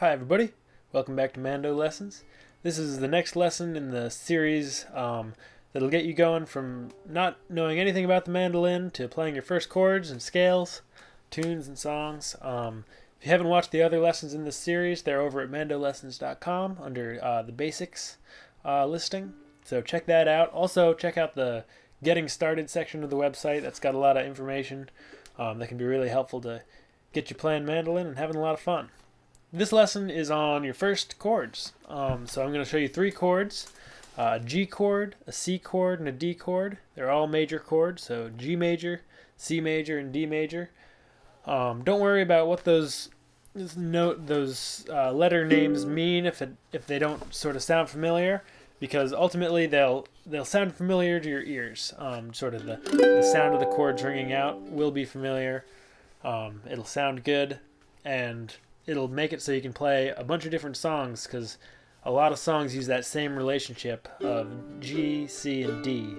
Hi everybody, welcome back to Mando Lessons. This is the next lesson in the series that'll get you going from not knowing anything about the mandolin to playing your first chords and scales, tunes and songs. If you haven't watched the other lessons in this series, they're over at mandolessons.com under the basics listing, so check that out. Also check out the Getting Started section of the website. That's got a lot of information that can be really helpful to get you playing mandolin and having a lot of fun. This lesson is on your first chords. So I'm going to show you three chords, a G chord, a C chord, and a D chord. They're all major chords, so G major, C major, and D major. Don't worry about what those letter names mean if they don't sort of sound familiar, because ultimately they'll sound familiar to your ears. Sort of the sound of the chords ringing out will be familiar. It'll sound good, and it'll make it so you can play a bunch of different songs, because a lot of songs use that same relationship of G, C, and D.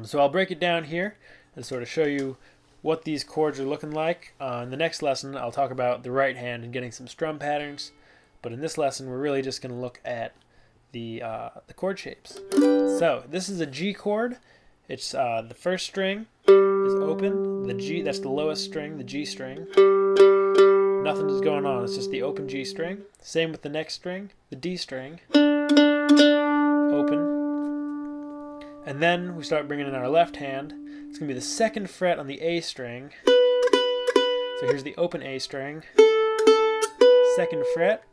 So I'll break it down here and sort of show you what these chords are looking like. In the next lesson, I'll talk about the right hand and getting some strum patterns. But in this lesson, we're really just going to look at the chord shapes. So this is a G chord. It's the first string is open. The G, that's the lowest string, the G string. Nothing is going on, it's just the open G string. Same with the next string, the D string, open. And then we start bringing in our left hand. It's going to be the second fret on the A string. So here's the open A string, second fret.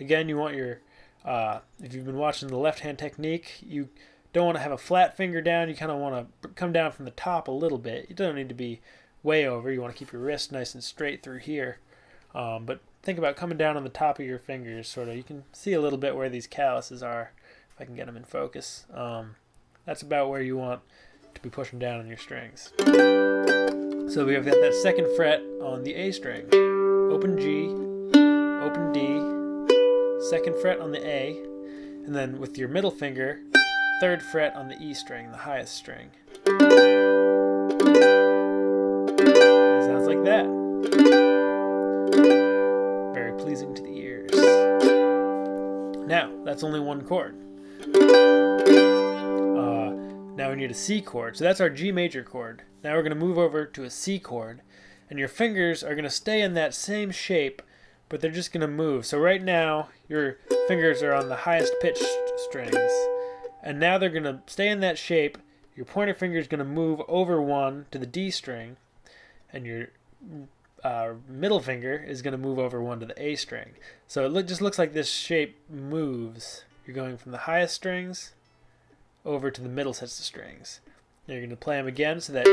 Again, you want your, if you've been watching the left hand technique, you don't want to have a flat finger down. You kind of want to come down from the top a little bit. You don't need to be way over. You want to keep your wrist nice and straight through here. But think about coming down on the top of your fingers, sort of. You can see a little bit where these calluses are, if I can get them in focus. That's about where you want to be pushing down on your strings. So we have got that second fret on the A string. Open G, open D, second fret on the A, and then with your middle finger, third fret on the E string, the highest string. It sounds like that. Very pleasing to the ears. Now, that's only one chord. Now we need a C chord. So that's our G major chord. Now we're going to move over to a C chord, and your fingers are going to stay in that same shape, but they're just going to move. So right now, your fingers are on the highest pitched strings, and now they're going to stay in that shape. Your pointer finger is going to move over one to the D string, and your middle finger is going to move over one to the A string. So it just looks like this shape moves. You're going from the highest strings over to the middle sets of strings. Now you're going to play them again so that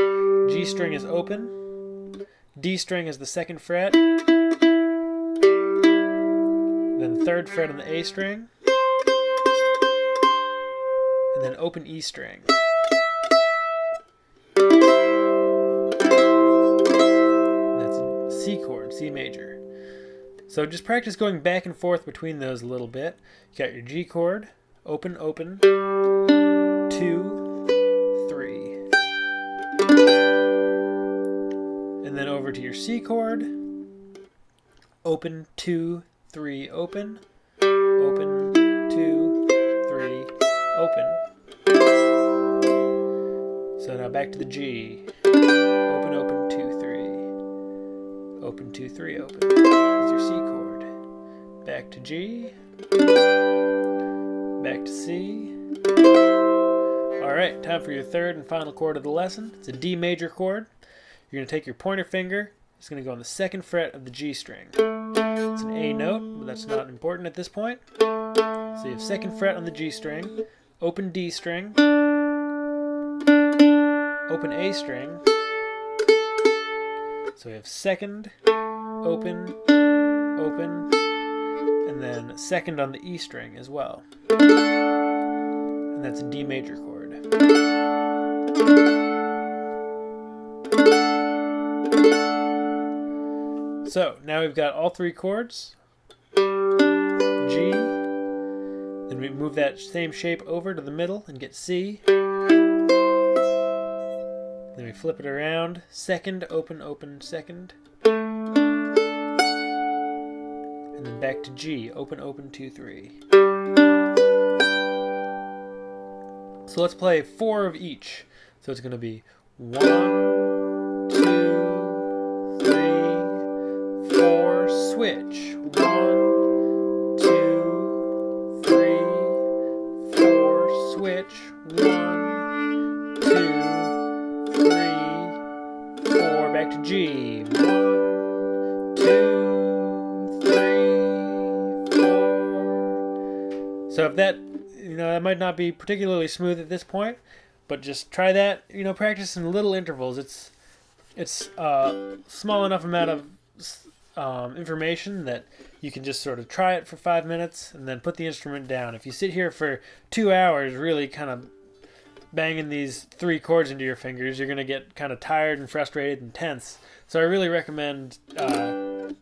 G string is open, D string is the second fret, then third fret on the A string, and then open E string. C chord, C major. So just practice going back and forth between those a little bit. You got your G chord, open, open, 2, 3. And then over to your C chord, open, 2, 3, open, open, 2, 3, open. So now back to the G, open, open, 2, 3. Open, 2, 3, open. That's your C chord. Back to G. Back to C. Alright, time for your third and final chord of the lesson. It's a D major chord. You're going to take your pointer finger. It's going to go on the second fret of the G string. It's an A note, but that's not important at this point. So you have second fret on the G string, open D string, open A string. So we have second, open, open, and then second on the E string as well. And that's a D major chord. So now we've got all three chords. G, then we move that same shape over to the middle and get C. Then we flip it around, second, open, open, second. and then back to G. Open, open, 2, 3. So let's play 4 of each. So it's going to be 1, 2, 3, 4. Switch. 1, 2, 3, 4. Switch. 1, 2, 3, 4. Back to G. 1, 2, 3, 4. So if that, that might not be particularly smooth at this point, but just try that. Practice in little intervals. It's a small enough amount of information that you can just sort of try it for 5 minutes and then put the instrument down. If you sit here for 2 hours really kind of banging these 3 chords into your fingers, you're going to get kind of tired and frustrated and tense. So I really recommend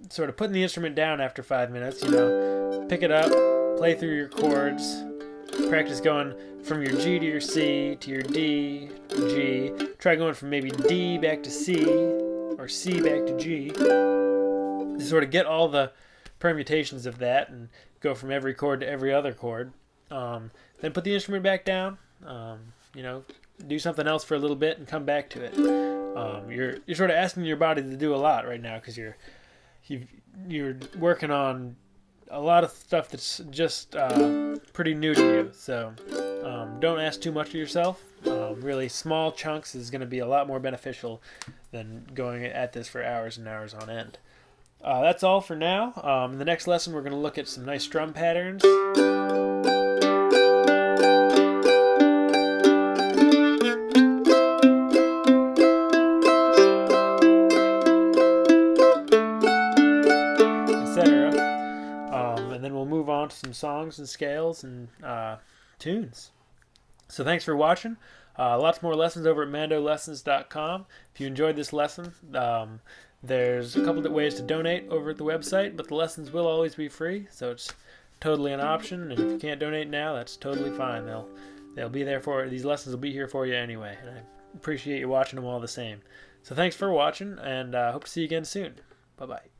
sort of putting the instrument down after 5 minutes. Pick it up, play through your chords, practice going from your G to your C to your D, G. Try going from maybe D back to C or C back to G. Just sort of get all the permutations of that and go from every chord to every other chord. Then put the instrument back down. Do something else for a little bit and come back to it. You're sort of asking your body to do a lot right now because you're working on a lot of stuff that's just pretty new to you. So don't ask too much of yourself. Really small chunks is going to be a lot more beneficial than going at this for hours and hours on end. That's all for now. In the next lesson, we're going to look at some nice strum patterns. And then we'll move on to some songs and scales and tunes. So thanks for watching. Lots more lessons over at mandolessons.com. If you enjoyed this lesson, there's a couple of ways to donate over at the website, but the lessons will always be free, so it's totally an option. And if you can't donate now, that's totally fine. They'll be there for these lessons will be here for you anyway, and I appreciate you watching them all the same. So thanks for watching, and hope to see you again soon. Bye bye.